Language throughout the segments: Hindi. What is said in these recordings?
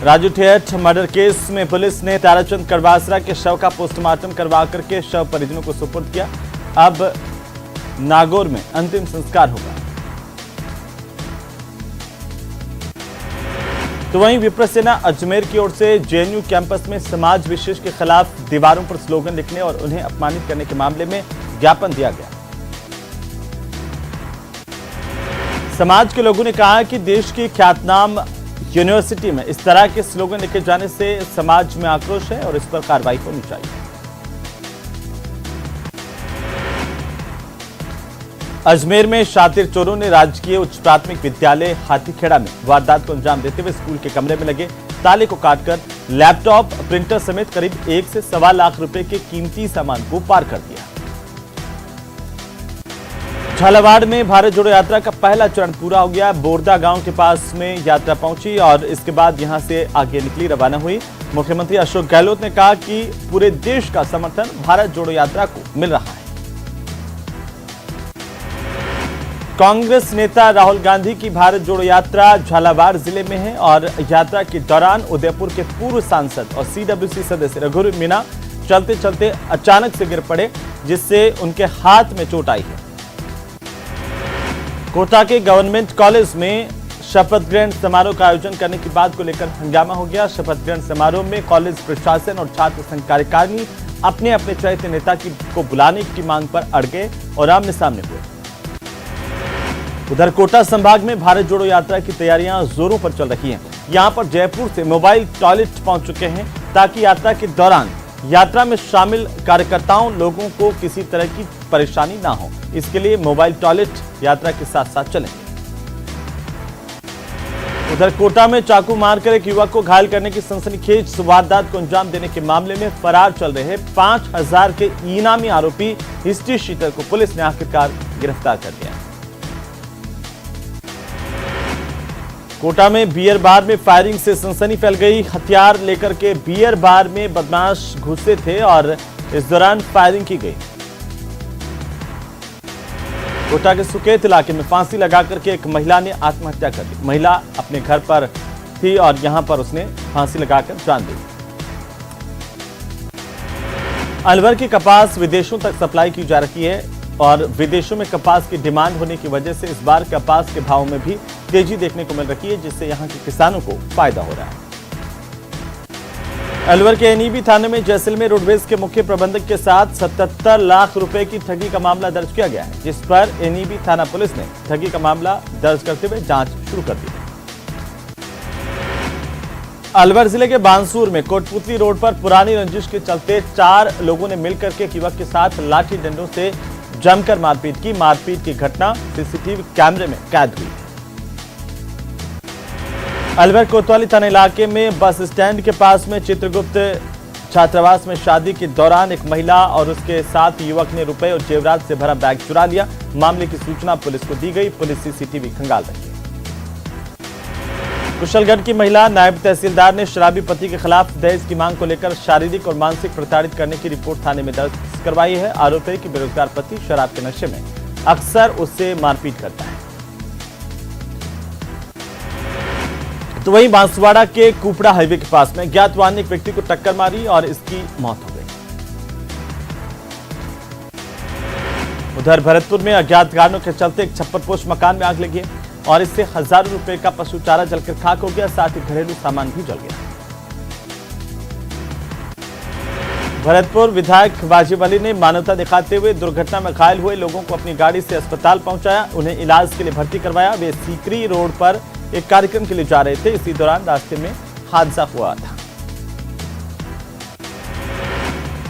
राजू ठेठ मर्डर केस में पुलिस ने ताराचंद करवासरा के शव का पोस्टमार्टम करवा करके शव परिजनों को सुपुर्द किया। अब नागौर में अंतिम संस्कार होगा। तो वहीं विप्र सेना अजमेर की ओर से जेएनयू कैंपस में समाज विशेष के खिलाफ दीवारों पर स्लोगन लिखने और उन्हें अपमानित करने के मामले में ज्ञापन दिया गया। समाज के लोगों ने कहा कि देश की ख्यातनाम यूनिवर्सिटी में इस तरह के स्लोगन लिखे जाने से समाज में आक्रोश है और इस पर कार्रवाई होनी चाहिए। अजमेर में शातिर चोरों ने राजकीय उच्च प्राथमिक विद्यालय हाथीखेड़ा में वारदात को अंजाम देते हुए स्कूल के कमरे में लगे ताले को काटकर लैपटॉप, प्रिंटर समेत करीब 1 से सवा लाख रुपए के कीमती सामान को पार कर दिया। झालावाड़ में भारत जोड़ो यात्रा का पहला चरण पूरा हो गया। बोरदा गांव के पास में यात्रा पहुंची और इसके बाद यहां से आगे निकली, रवाना हुई। मुख्यमंत्री अशोक गहलोत ने कहा कि पूरे देश का समर्थन भारत जोड़ो यात्रा को मिल रहा है। कांग्रेस नेता राहुल गांधी की भारत जोड़ो यात्रा झालावाड़ जिले में है और यात्रा के दौरान उदयपुर के पूर्व सांसद और सीडब्ल्यूसी सदस्य रघुवीर मीणा चलते चलते अचानक से गिर पड़े, जिससे उनके हाथ में चोट आई है। कोटा के गवर्नमेंट कॉलेज में शपथ ग्रहण समारोह का आयोजन करने की बात को लेकर हंगामा हो गया। शपथ ग्रहण समारोह में कॉलेज प्रशासन और छात्र संघ कार्यकारिणी अपने अपने चयनित नेता को बुलाने की मांग पर अड़ गए और आमने सामने हुए। उधर कोटा संभाग में भारत जोड़ो यात्रा की तैयारियां जोरों पर चल रही हैं। यहां पर जयपुर से मोबाइल टॉयलेट पहुंच चुके हैं ताकि यात्रा के दौरान यात्रा में शामिल कार्यकर्ताओं लोगों को किसी तरह की परेशानी ना हो, इसके लिए मोबाइल टॉयलेट यात्रा के साथ साथ चलेंगे। उधर कोटा में चाकू मारकर एक युवक को घायल करने की सनसनीखेज वारदात को अंजाम देने के मामले में फरार चल रहे 5000 के इनामी आरोपी हिस्ट्री शीटर को पुलिस ने आखिरकार गिरफ्तार कर लिया। कोटा में बियर बार में फायरिंग से सनसनी फैल गई। हथियार लेकर के बियर बार में बदमाश घुसे थे और इस दौरान फायरिंग की गई। कोटा के सुकेत इलाके में फांसी लगाकर के एक महिला ने आत्महत्या कर ली। महिला अपने घर पर थी और यहां पर उसने फांसी लगाकर जान दी। अलवर की कपास विदेशों तक सप्लाई की जा रही है और विदेशों में कपास की डिमांड होने की वजह से इस बार कपास के भाव में भी तेजी देखने को मिल रही है, जिससे यहां के किसानों को फायदा हो रहा है। अलवर के एनईबी थाने में जैसलमेर रोडवेज के मुख्य प्रबंधक के साथ 77 लाख रुपए की ठगी का मामला दर्ज किया गया है, जिस पर एनईबी थाना पुलिस ने ठगी का मामला दर्ज करते हुए जांच शुरू कर दी है। अलवर जिले के बांसूर में कोटपुतली रोड पर पुरानी रंजिश के चलते 4 लोगों ने मिलकर के एक युवक के साथ लाठी डंडों से जमकर मारपीट की। मारपीट की घटना सीसीटीवी कैमरे में कैद हुई है। अलवर कोतवाली थाना इलाके में बस स्टैंड के पास में चित्रगुप्त छात्रावास में शादी के दौरान एक महिला और उसके साथ युवक ने रुपए और जेवरात से भरा बैग चुरा लिया। मामले की सूचना पुलिस को दी गई। पुलिस सीसीटीवी खंगाल रही है। कुशलगढ़ की महिला नायब तहसीलदार ने शराबी पति के खिलाफ दहेज की मांग को लेकर शारीरिक और मानसिक प्रताड़ित करने की रिपोर्ट थाने में दर्ज करवाई है। आरोप है कि बेरोजगार पति शराब के नशे में अक्सर उससे मारपीट करता है। तो वहीं बांसवाड़ा के कुपड़ा हाईवे के पास में अज्ञात वाहन ने एक व्यक्ति को टक्कर मारी और इसकी मौत हो गई। उधर भरतपुर में अज्ञात कारणों के चलते एक छप्परपोश मकान में आग लगी है और इससे हजारों रुपए का पशु चारा जलकर खाक हो गया, साथ ही घरेलू सामान भी जल गया। भरतपुर विधायक वाजिब अली ने मानवता दिखाते हुए दुर्घटना में घायल हुए लोगों को अपनी गाड़ी से अस्पताल पहुंचाया, उन्हें इलाज के लिए भर्ती करवाया। वे सीकरी रोड पर एक कार्यक्रम के लिए जा रहे थे, इसी दौरान रास्ते में हादसा हुआ था।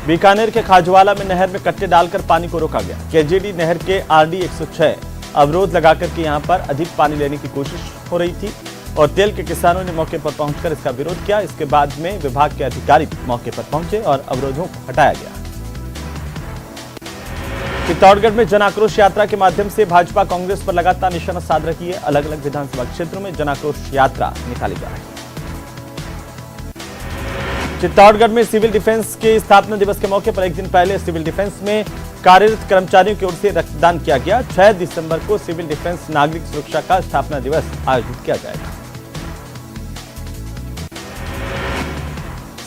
बीकानेर के खाजवाला में नहर में कट्टे डालकर पानी को रोका गया। केजेडी नहर के आरडी 106 अवरोध लगाकर के यहां पर अधिक पानी लेने की कोशिश हो रही थी और तेल के किसानों ने मौके पर पहुंचकर इसका विरोध किया। इसके बाद में विभाग के अधिकारी मौके पर पहुंचे और अवरोधों को हटाया गया। चित्तौड़गढ़ में जन आक्रोश यात्रा के माध्यम से भाजपा कांग्रेस पर लगातार निशाना साध रही है। अलग अलग विधानसभा क्षेत्रों में जन आक्रोश यात्रा निकाली जा रही है। चित्तौड़गढ़ में सिविल डिफेंस के स्थापना दिवस के मौके पर एक दिन पहले सिविल डिफेंस में कार्यरत कर्मचारियों की ओर से रक्तदान किया गया। 6 दिसंबर को सिविल डिफेंस नागरिक सुरक्षा का स्थापना दिवस आयोजित किया जाएगा।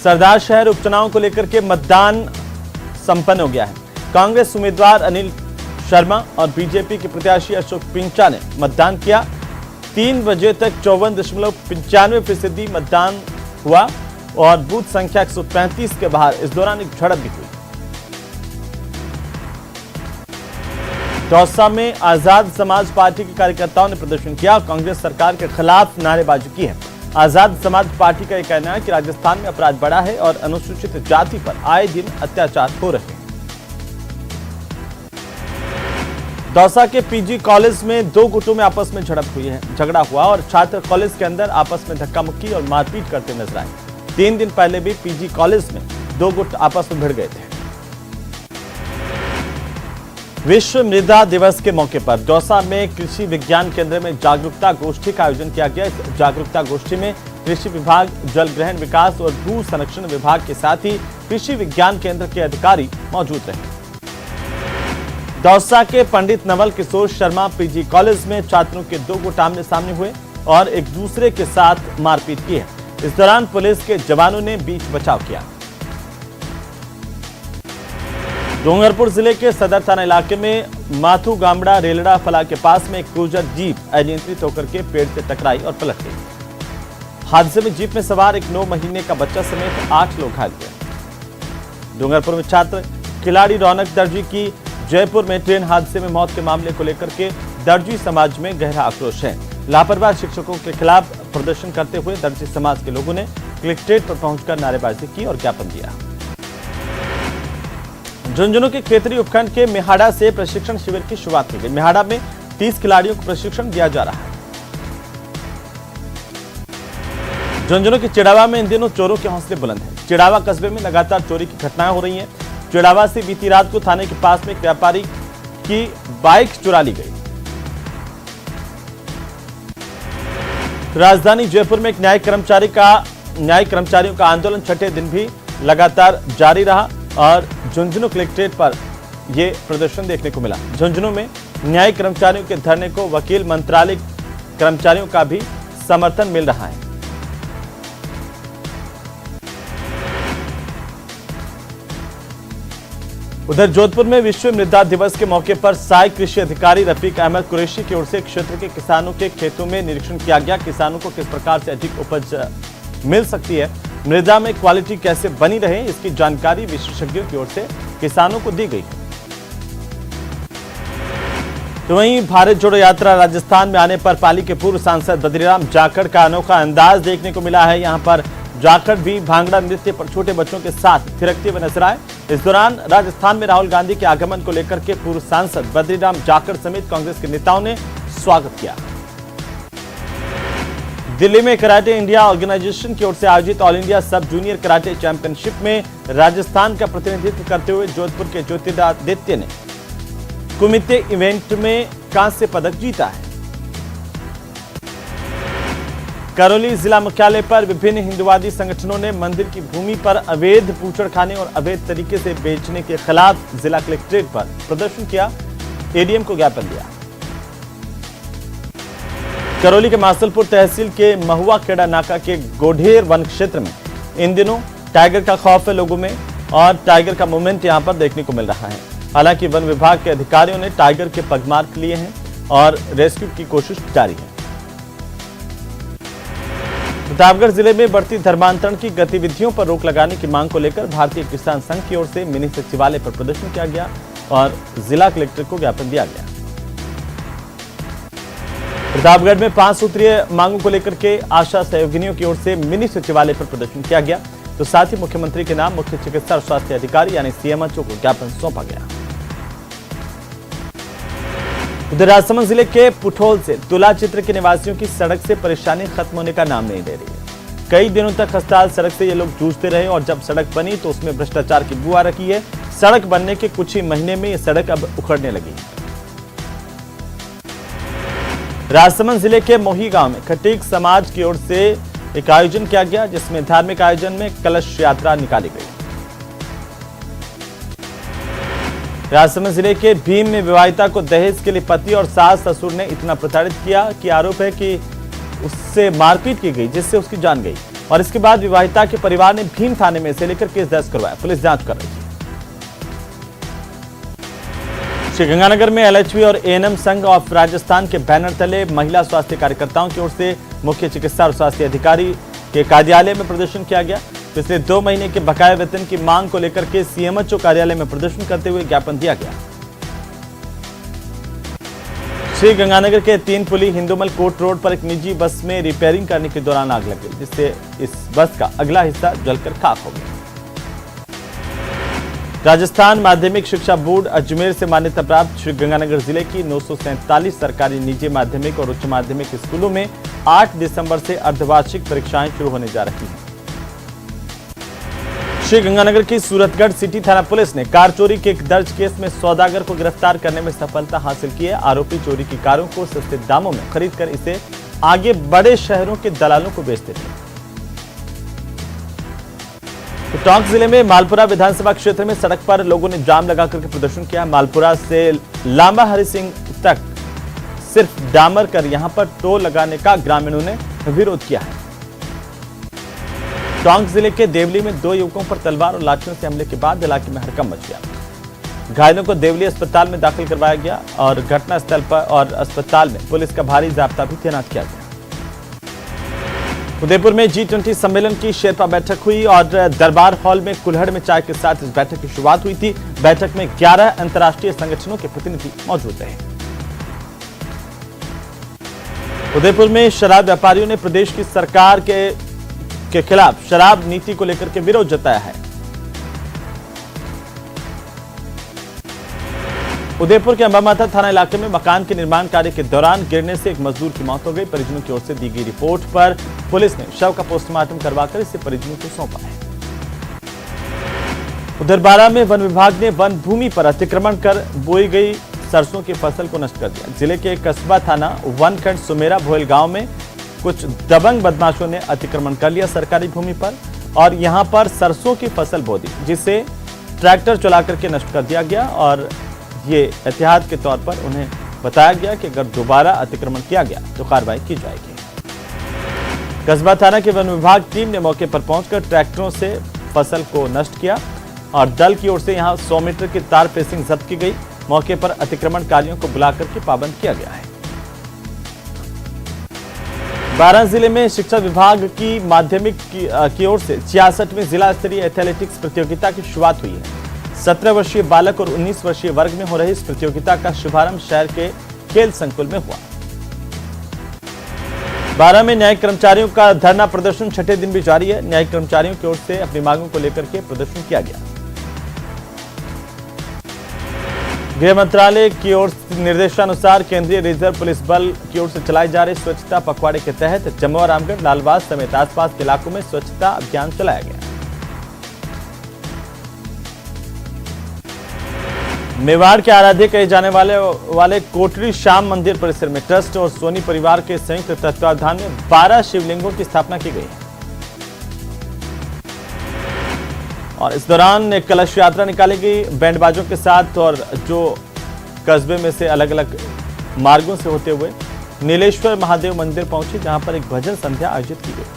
सरदार शहर उपचुनाव को लेकर के मतदान संपन्न हो गया है। कांग्रेस उम्मीदवार अनिल शर्मा और बीजेपी के प्रत्याशी अशोक पिंचा ने मतदान किया। 3 बजे तक 54.95% मतदान हुआ और बूथ संख्या 135 के बाहर इस दौरान एक झड़प भी हुई। दौसा में आजाद समाज पार्टी के कार्यकर्ताओं ने प्रदर्शन किया। कांग्रेस सरकार के खिलाफ नारेबाजी की है। आजाद समाज पार्टी का यह कहना है कि राजस्थान में अपराध बढ़ा है और अनुसूचित जाति पर आए दिन अत्याचार हो रहे हैं। दौसा के पीजी कॉलेज में 2 गुटों में आपस में झड़प हुई है। झगड़ा हुआ और छात्र कॉलेज के अंदर आपस में धक्का मुक्की और मारपीट करते नजर आए। 3 दिन पहले भी पीजी कॉलेज में 2 गुट आपस में भिड़ गए थे। विश्व मृदा दिवस के मौके पर दौसा में कृषि विज्ञान केंद्र में जागरूकता गोष्ठी का आयोजन किया गया। इस जागरूकता गोष्ठी में कृषि विभाग, जल ग्रहण विकास और भू संरक्षण विभाग के साथ ही कृषि विज्ञान केंद्र के अधिकारी मौजूद रहे। दौसा के पंडित नवल किशोर शर्मा पीजी कॉलेज में छात्रों के 2 गुट आमने सामने हुए और एक दूसरे के साथ मारपीट की है। इस दौरान पुलिस के जवानों ने बीच बचाव किया। डूंगरपुर जिले के सदर थाना इलाके में माथू गामड़ा रेलड़ा फला के पास में एक क्रूजर जीप अनियंत्रित होकर के पेड़ से टकराई और पलट गई। हादसे में जीप में सवार एक 9 महीने का बच्चा समेत 8 लोग घायल हुए। डूंगरपुर में छात्र खिलाड़ी रौनक दर्जी की जयपुर में ट्रेन हादसे में मौत के मामले को लेकर के दर्जी समाज में गहरा आक्रोश है। लापरवाह शिक्षकों के खिलाफ प्रदर्शन करते हुए दर्जी समाज के लोगों ने कलेक्ट्रेट पर पहुंचकर नारेबाजी की और ज्ञापन दिया। झुंझुनू के खेतरी उपखंड के मेहाड़ा से प्रशिक्षण शिविर की शुरुआत की गई। मेहाड़ा में 30 खिलाड़ियों को प्रशिक्षण दिया जा रहा है। झुंझुनू के चिड़ावा में इन दिनों चोरों के हौसले बुलंद हैं। चिड़ावा कस्बे में लगातार चोरी की घटनाएं हो रही हैं। चिड़ावा से बीती रात को थाने के पास में एक व्यापारी की बाइक चुरा ली गई। राजधानी जयपुर में एक न्यायिक कर्मचारियों का आंदोलन छठे दिन भी लगातार जारी रहा और झुंझुनू कलेक्ट्रेट पर यह प्रदर्शन देखने को मिला। झुंझुनू में न्यायिक कर्मचारियों के धरने को वकील मंत्रालय कर्मचारियों का भी समर्थन मिल रहा है। उधर जोधपुर में विश्व मृदा दिवस के मौके पर सहायक कृषि अधिकारी रफीक अहमद कुरैशी की ओर से क्षेत्र के किसानों के खेतों में निरीक्षण किया गया। किसानों को किस प्रकार से अधिक उपज मिल सकती है, मृदा में क्वालिटी कैसे बनी रहे, इसकी जानकारी विशेषज्ञों की ओर से किसानों को दी गई। तो वहीं भारत जोड़ो यात्रा राजस्थान में आने पर पाली के पूर्व सांसद बद्रीराम जाखड़ का अनोखा अंदाज देखने को मिला है। यहां पर जाखड़ भी भांगड़ा नृत्य पर छोटे बच्चों के साथ थिरकते हुए नजर आए। इस दौरान राजस्थान में राहुल गांधी के आगमन को लेकर के पूर्व सांसद बद्रीराम जाखड़ समेत कांग्रेस के नेताओं ने स्वागत किया। दिल्ली में कराटे इंडिया ऑर्गेनाइजेशन की ओर से आयोजित ऑल इंडिया सब जूनियर कराटे चैंपियनशिप में राजस्थान का प्रतिनिधित्व करते हुए जोधपुर के ज्योतिरादित्य ने कुमिते इवेंट में कांस्य पदक जीता है। करौली जिला मुख्यालय पर विभिन्न हिंदुवादी संगठनों ने मंदिर की भूमि पर अवैध बूचड़खाने और अवैध तरीके से बेचने के खिलाफ जिला कलेक्ट्रेट पर प्रदर्शन किया, एडीएम को ज्ञापन दिया। करौली के मासलपुर तहसील के महुआ खेड़ा नाका के गोढेर वन क्षेत्र में इन दिनों टाइगर का खौफ है लोगों में और टाइगर का मूवमेंट यहां पर देखने को मिल रहा है। हालांकि वन विभाग के अधिकारियों ने टाइगर के पगमार्क लिए हैं और रेस्क्यू की कोशिश जारी है। प्रतापगढ़ जिले में बढ़ती धर्मांतरण की गतिविधियों पर रोक लगाने की मांग को लेकर भारतीय किसान संघ की ओर से मिनी सचिवालय पर प्रदर्शन किया गया और जिला कलेक्टर को ज्ञापन दिया गया। प्रतापगढ़ में 5 सूत्रीय मांगों को लेकर के आशा सहयोगिनियों की ओर से मिनी सचिवालय पर प्रदर्शन किया गया, तो साथ ही मुख्यमंत्री के नाम मुख्य चिकित्सा और स्वास्थ्य अधिकारी यानी सीएमएचओ को ज्ञापन सौंपा गया। उधर राजसमंद जिले के पुठोल से तुला चित्र के निवासियों की सड़क से परेशानी खत्म होने का नाम नहीं ले रही है। कई दिनों तक खस्ताहाल सड़क से ये लोग जूझते रहे और जब सड़क बनी तो उसमें भ्रष्टाचार की बू आ रखी है। सड़क बनने के कुछ ही महीने में ये सड़क अब उखड़ने लगी। राजसमंद जिले के मोही गांव में खटीक समाज की ओर से एक आयोजन किया गया, जिसमें धार्मिक आयोजन में कलश यात्रा निकाली गई। राजसमंद जिले के भीम में विवाहिता को दहेज के लिए पति और सास ससुर ने इतना प्रताड़ित किया कि आरोप है कि उससे मारपीट की गई, जिससे उसकी जान गई। और इसके बाद विवाहिता के परिवार ने भीम थाने में इसे लेकर केस दर्ज करवाया। पुलिस जांच कर रही है। श्रीगंगानगर में एलएचवी और एएनएम संघ ऑफ राजस्थान के बैनर तले महिला स्वास्थ्य कार्यकर्ताओं की ओर से मुख्य चिकित्सा और स्वास्थ्य अधिकारी के कार्यालय में प्रदर्शन किया गया। पिछले 2 महीने के बकाया वेतन की मांग को लेकर के सीएमएचओ कार्यालय में प्रदर्शन करते हुए ज्ञापन दिया गया। श्रीगंगानगर के 3 पुली हिंदूमल कोट रोड पर एक निजी बस में रिपेयरिंग करने के दौरान आग लग गई, जिससे इस बस का अगला हिस्सा जलकर खाक हो गया। राजस्थान माध्यमिक शिक्षा बोर्ड अजमेर से मान्यता प्राप्त श्रीगंगानगर जिले की 947 सरकारी निजी माध्यमिक और उच्च माध्यमिक स्कूलों में 8 दिसंबर से अर्धवार्षिक परीक्षाएं शुरू होने जा रही हैं। श्रीगंगानगर की सूरतगढ़ सिटी थाना पुलिस ने कार चोरी के एक दर्ज केस में सौदागर को गिरफ्तार करने में सफलता हासिल की है। आरोपी चोरी की कारों को सस्ते दामों में खरीदकर इसे आगे बड़े शहरों के दलालों को बेचते थे। तो टोंक जिले में मालपुरा विधानसभा क्षेत्र में सड़क पर लोगों ने जाम लगाकर के प्रदर्शन किया। मालपुरा से लांबा हरि सिंह तक सिर्फ डामर कर यहां पर टोल लगाने का ग्रामीणों ने विरोध किया है। टोंक जिले के देवली में 2 युवकों पर तलवार और लाठियों से हमले के बाद इलाके में हड़कंप मच गया। घायलों को देवली अस्पताल में दाखिल करवाया गया और घटनास्थल पर और अस्पताल में पुलिस का भारी जाब्ता भी तैनात किया गया। उदयपुर में G20 सम्मेलन की शेरपा बैठक हुई और दरबार हॉल में कुल्हड़ में चाय के साथ इस बैठक की शुरुआत हुई थी। बैठक में 11 अंतर्राष्ट्रीय संगठनों के प्रतिनिधि मौजूद रहे। उदयपुर में शराब व्यापारियों ने प्रदेश की सरकार के खिलाफ शराब नीति को लेकर के विरोध जताया है। उदयपुर के अंबामाता थाना इलाके में मकान के निर्माण कार्य के दौरान गिरने से एक मजदूर की मौत हो गई। परिजनों की ओर से दी गई रिपोर्ट पर पुलिस ने शव का पोस्टमार्टम करवाकर इसे परिजनों को सौंपा है। उधर बारां में वन विभाग ने वन भूमि पर अतिक्रमण कर बोई गई सरसों की फसल को नष्ट कर दिया। जिले के कस्बा थाना वनखंड सुमेरा भोयल गांव में कुछ दबंग बदमाशों ने अतिक्रमण कर लिया सरकारी भूमि पर और यहां पर सरसों की फसल बो दी, जिसे ट्रैक्टर चलाकर के नष्ट कर दिया गया और ये एहतियात के तौर पर उन्हें बताया गया कि अगर दोबारा अतिक्रमण किया गया तो कार्रवाई की जाएगी। कस्बा थाना के वन विभाग टीम ने मौके पर पहुंचकर ट्रैक्टरों से फसल को नष्ट किया और दल की ओर से यहां 100 मीटर की तार फेंसिंग जब्त की गई। मौके पर अतिक्रमणकारियों को बुलाकर के पाबंद किया गया है। बारां जिले में शिक्षा विभाग की माध्यमिक की ओर से 66वीं जिला स्तरीय एथलेटिक्स प्रतियोगिता की शुरुआत हुई है। 17 वर्षीय बालक और 19 वर्षीय वर्ग में हो रही इस प्रतियोगिता का शुभारंभ शहर के खेल संकुल में हुआ। बारां में न्यायिक कर्मचारियों का धरना प्रदर्शन 6ठे दिन भी जारी है। न्यायिक कर्मचारियों की ओर से अपनी मांगों को लेकर के प्रदर्शन किया गया। गृह मंत्रालय की ओर से निर्देशानुसार केंद्रीय रिजर्व पुलिस बल की ओर से चलाए जा रहे स्वच्छता पखवाड़े के तहत जमुआ रामगढ़ लालबाग समेत आसपास के इलाकों में स्वच्छता अभियान चलाया गया। मेवाड़ के आराध्य कहे जाने वाले कोटरी श्याम मंदिर परिसर में ट्रस्ट और सोनी परिवार के संयुक्त तत्वावधान में 12 शिवलिंगों की स्थापना की गई है और इस दौरान एक कलश यात्रा निकाली गई बैंड बाजों के साथ और जो कस्बे में से अलग अलग मार्गों से होते हुए नीलेश्वर महादेव मंदिर पहुंची, जहां पर एक भजन संध्या आयोजित की गई।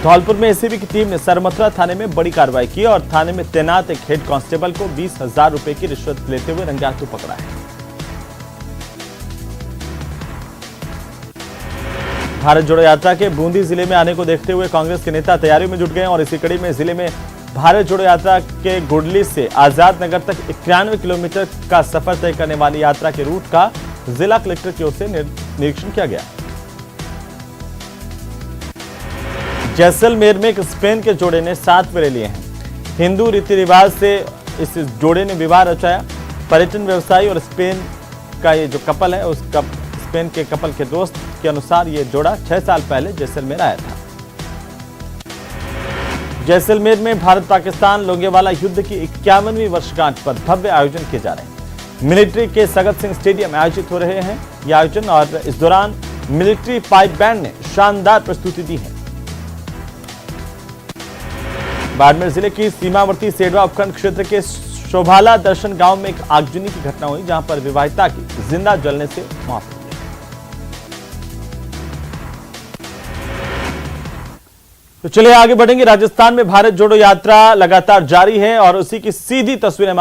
धौलपुर में एसीबी की टीम ने सरमथुरा थाने में बड़ी कार्रवाई की और थाने में तैनात एक हेड कांस्टेबल को 20,000 रुपए की रिश्वत लेते हुए रंगे हाथों पकड़ा है। भारत जोड़ो यात्रा के बूंदी जिले में आने को देखते हुए कांग्रेस के नेता तैयारियों में जुट गए और इसी कड़ी में जिले में भारत जोड़ो यात्रा के गुडली से आजाद नगर तक 91 किलोमीटर का सफर तय करने वाली यात्रा के रूट का जिला कलेक्टर की ओर से निरीक्षण किया गया। जैसलमेर में एक स्पेन के जोड़े ने 7 फेरे लिए हैं। हिंदू रीति रिवाज से इस जोड़े ने विवाह रचाया। पर्यटन व्यवसायी और स्पेन का ये जो कपल है, स्पेन के कपल के दोस्त के अनुसार ये जोड़ा 6 साल पहले जैसलमेर आया था। जैसलमेर में भारत पाकिस्तान लोंगेवाला युद्ध की 51वीं वर्षगांठ पर भव्य आयोजन किए जा रहे हैं। मिलिट्री के सगत सिंह स्टेडियम में आयोजित हो रहे हैं ये आयोजन और इस दौरान मिलिट्री पाइप बैंड ने शानदार प्रस्तुति दी है। बाड़मेर जिले की सीमावर्ती सेडवा उपखंड क्षेत्र के शोभाला दर्शन गांव में एक आगजनी की घटना हुई, जहां पर विवाहिता की जिंदा जलने से मौत हो गई। तो चलिए आगे बढ़ेंगे। राजस्थान में भारत जोड़ो यात्रा लगातार जारी है और उसी की सीधी तस्वीरें